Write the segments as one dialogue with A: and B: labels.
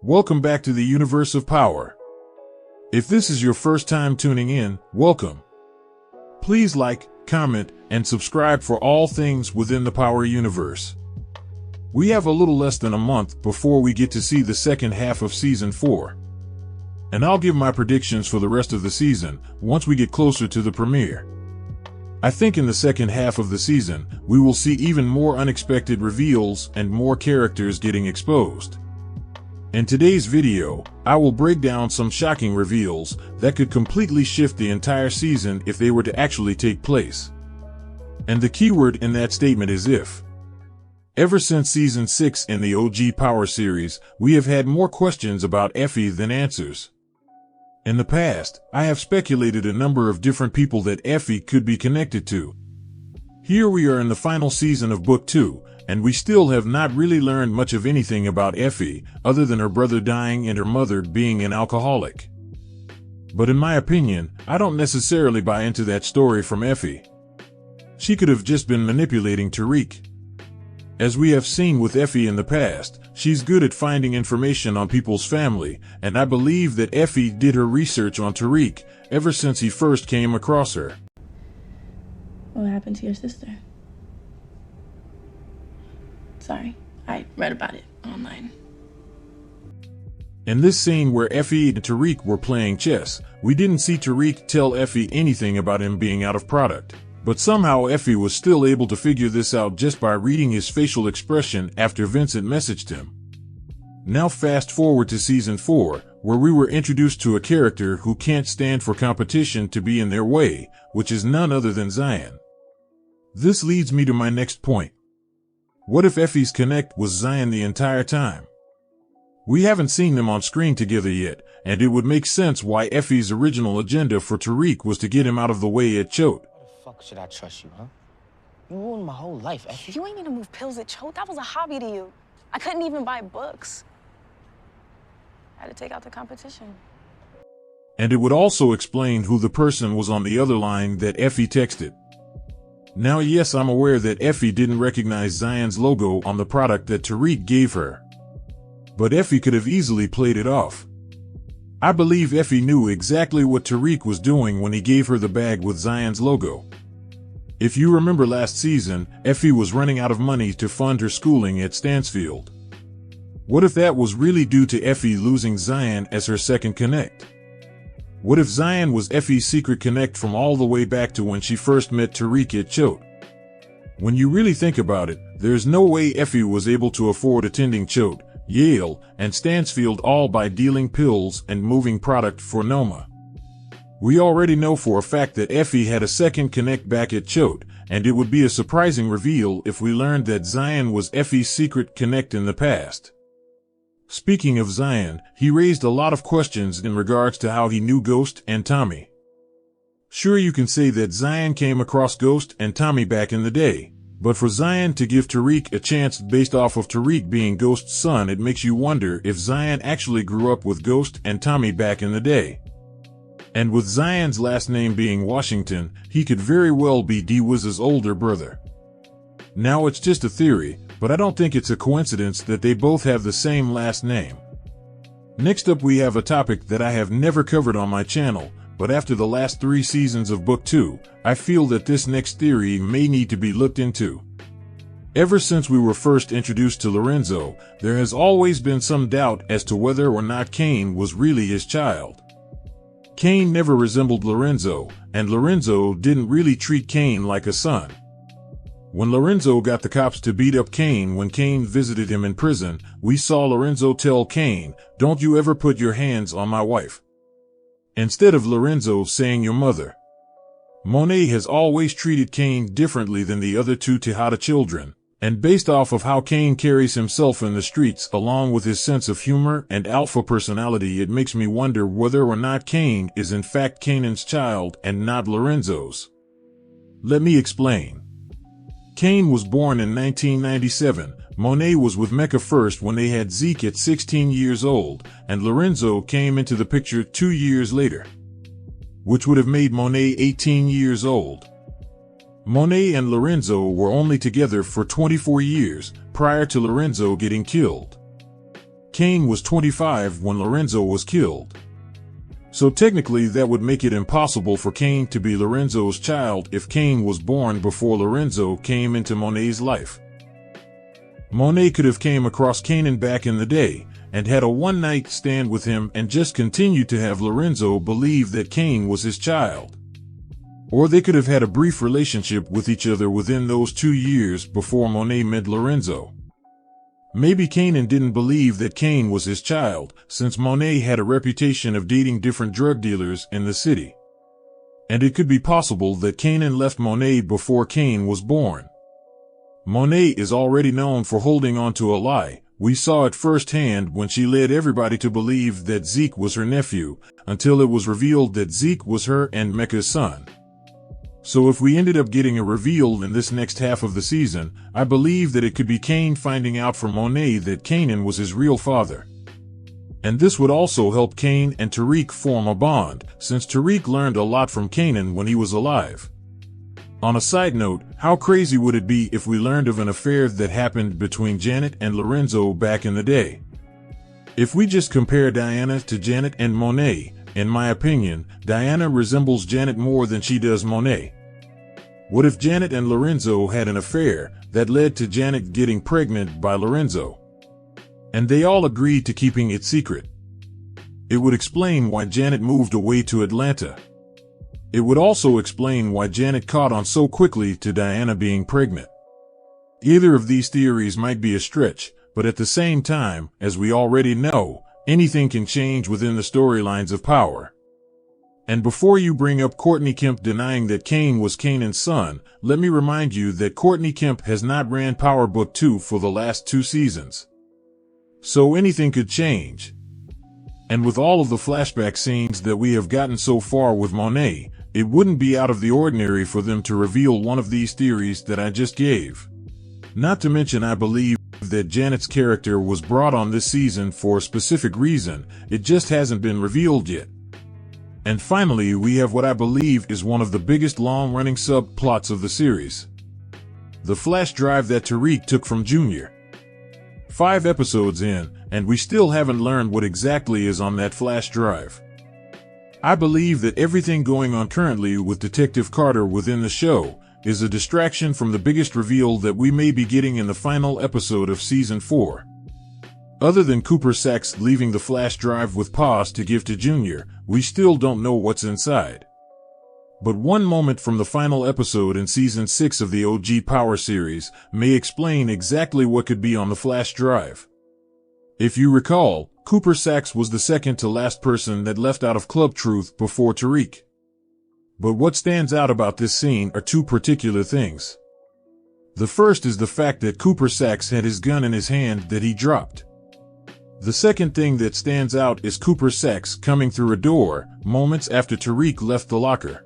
A: Welcome back to the universe of power. If this is your first time tuning in, welcome. Please like, comment, and subscribe for all things within the Power universe. We have a little less than a month before we get to see the second half of Season 4. And I'll give my predictions for the rest of the season once we get closer to the premiere. I think in the second half of the season, we will see even more unexpected reveals and more characters getting exposed. In today's video, I will break down some shocking reveals that could completely shift the entire season if they were to actually take place. And the keyword in that statement is if. Ever since Season 6 in the OG Power series, we have had more questions about Effie than answers. In the past, I have speculated a number of different people that Effie could be connected to. Here we are in the final season of Book 2, and we still have not really learned much of anything about Effie, other than her brother dying and her mother being an alcoholic. But in my opinion, I don't necessarily buy into that story from Effie. She could have just been manipulating Tariq. As we have seen with Effie in the past, she's good at finding information on people's family, and I believe that Effie did her research on Tariq ever since he first came across her.
B: What happened to your sister? Sorry, I read about it online.
A: In this scene where Effie and Tariq were playing chess, we didn't see Tariq tell Effie anything about him being out of product. But somehow Effie was still able to figure this out just by reading his facial expression after Vincent messaged him. Now fast forward to Season 4, where we were introduced to a character who can't stand for competition to be in their way, which is none other than Zion. This leads me to my next point. What if Effie's connect was Zion the entire time? We haven't seen them on screen together yet, and it would make sense why Effie's original agenda for Tariq was to get him out of the way at Choate.
C: Fuck should I trust you, huh? You ruined my whole life, Effie.
B: You ain't need to move pills at Choate. That was a hobby to you. I couldn't even buy books. I had to take out the competition.
A: And it would also explain who the person was on the other line that Effie texted. Now yes, I'm aware that Effie didn't recognize Zion's logo on the product that Tariq gave her. But Effie could have easily played it off. I believe Effie knew exactly what Tariq was doing when he gave her the bag with Zion's logo. If you remember last season, Effie was running out of money to fund her schooling at Stansfield. What if that was really due to Effie losing Zion as her second connect? What if Zion was Effie's secret connect from all the way back to when she first met Tariq at Choate? When you really think about it, there's no way Effie was able to afford attending Choate, Yale, and Stansfield all by dealing pills and moving product for Noma. We already know for a fact that Effie had a second connect back at Choate, and it would be a surprising reveal if we learned that Zion was Effie's secret connect in the past. Speaking of Zion, he raised a lot of questions in regards to how he knew Ghost and Tommy. Sure, you can say that Zion came across Ghost and Tommy back in the day, but for Zion to give Tariq a chance based off of Tariq being Ghost's son, it makes you wonder if Zion actually grew up with Ghost and Tommy back in the day. And with Zion's last name being Washington, he could very well be D-Wiz's older brother. Now it's just a theory, but I don't think it's a coincidence that they both have the same last name. Next up we have a topic that I have never covered on my channel, but after the last 3 seasons of Book 2, I feel that this next theory may need to be looked into. Ever since we were first introduced to Lorenzo, there has always been some doubt as to whether or not Cain was really his child. Cain never resembled Lorenzo, and Lorenzo didn't really treat Cain like a son. When Lorenzo got the cops to beat up Cain when Cain visited him in prison, we saw Lorenzo tell Cain, "Don't you ever put your hands on my wife," instead of Lorenzo saying "your mother." Monet has always treated Cain differently than the other 2 Tejada children, and based off of how Cain carries himself in the streets along with his sense of humor and alpha personality, it makes me wonder whether or not Cain is in fact Canaan's child and not Lorenzo's. Let me explain. Cain was born in 1997, Monet was with Mecca first when they had Zeke at 16 years old, and Lorenzo came into the picture 2 years later, which would have made Monet 18 years old. Monet and Lorenzo were only together for 24 years, prior to Lorenzo getting killed. Cain was 25 when Lorenzo was killed. So technically that would make it impossible for Cain to be Lorenzo's child if Cain was born before Lorenzo came into Monet's life. Monet could have came across Cain back in the day and had a one-night stand with him and just continued to have Lorenzo believe that Cain was his child. Or they could have had a brief relationship with each other within those 2 years before Monet met Lorenzo. Maybe Cain didn't believe that Cain was his child, since Monet had a reputation of dating different drug dealers in the city. And it could be possible that Cain left Monet before Cain was born. Monet is already known for holding on to a lie. We saw it firsthand when she led everybody to believe that Zeke was her nephew, until it was revealed that Zeke was her and Mecca's son. So if we ended up getting a reveal in this next half of the season, I believe that it could be Cain finding out from Monet that Kanan was his real father. And this would also help Cain and Tariq form a bond, since Tariq learned a lot from Kanan when he was alive. On a side note, how crazy would it be if we learned of an affair that happened between Janet and Lorenzo back in the day? If we just compare Diana to Janet and Monet, in my opinion, Diana resembles Janet more than she does Monet. What if Janet and Lorenzo had an affair that led to Janet getting pregnant by Lorenzo? And they all agreed to keeping it secret. It would explain why Janet moved away to Atlanta. It would also explain why Janet caught on so quickly to Diana being pregnant. Either of these theories might be a stretch, but at the same time, as we already know, anything can change within the storylines of Power. And before you bring up Courtney Kemp denying that Cain was Kanan's son, let me remind you that Courtney Kemp has not ran Power Book 2 for the last 2 seasons. So anything could change. And with all of the flashback scenes that we have gotten so far with Monet, it wouldn't be out of the ordinary for them to reveal one of these theories that I just gave. Not to mention, I believe that Janet's character was brought on this season for a specific reason, it just hasn't been revealed yet. And finally, we have what I believe is one of the biggest long-running subplots of the series. The flash drive that Tariq took from Junior. 5 episodes in, and we still haven't learned what exactly is on that flash drive. I believe that everything going on currently with Detective Carter within the show is a distraction from the biggest reveal that we may be getting in the final episode of Season 4. Other than Cooper Saxe leaving the flash drive with Paz to give to Junior, we still don't know what's inside. But one moment from the final episode in Season 6 of the OG Power series may explain exactly what could be on the flash drive. If you recall, Cooper Saxe was the second to last person that left out of Club Truth before Tariq. But what stands out about this scene are 2 particular things. The first is the fact that Cooper Saxe had his gun in his hand that he dropped. The second thing that stands out is Cooper Saxe coming through a door moments after Tariq left the locker.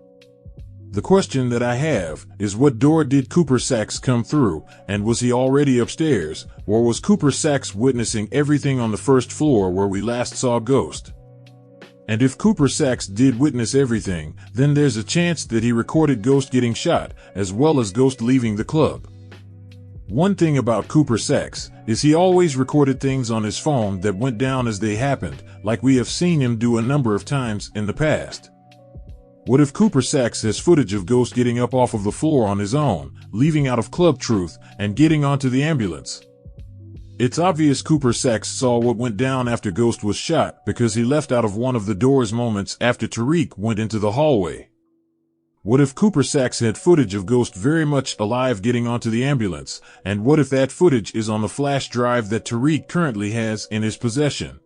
A: The question that I have is, what door did Cooper Saxe come through, and was he already upstairs, or was Cooper Saxe witnessing everything on the first floor where we last saw Ghost? And if Cooper Saxe did witness everything, then there's a chance that he recorded Ghost getting shot, as well as Ghost leaving the club. One thing about Cooper Saxe is he always recorded things on his phone that went down as they happened, like we have seen him do a number of times in the past. What if Cooper Saxe has footage of Ghost getting up off of the floor on his own, leaving out of Club Truth, and getting onto the ambulance? It's obvious Cooper Saxe saw what went down after Ghost was shot because he left out of one of the doors moments after Tariq went into the hallway. What if Cooper Saxe had footage of Ghost very much alive getting onto the ambulance, and what if that footage is on the flash drive that Tariq currently has in his possession?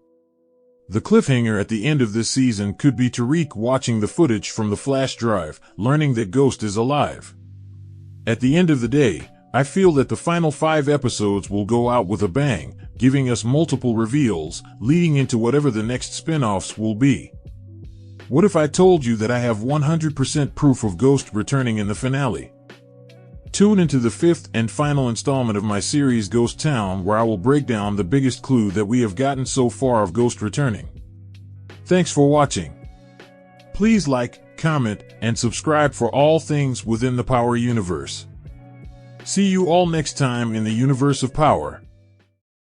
A: The cliffhanger at the end of this season could be Tariq watching the footage from the flash drive, learning that Ghost is alive. At the end of the day, I feel that the final 5 episodes will go out with a bang, giving us multiple reveals, leading into whatever the next spin-offs will be. What if I told you that I have 100% proof of Ghost returning in the finale? Tune into the 5th and final installment of my series Ghost Town, where I will break down the biggest clue that we have gotten so far of Ghost returning. Thanks for watching. Please like, comment, and subscribe for all things within the Power universe. See you all next time in the universe of Power.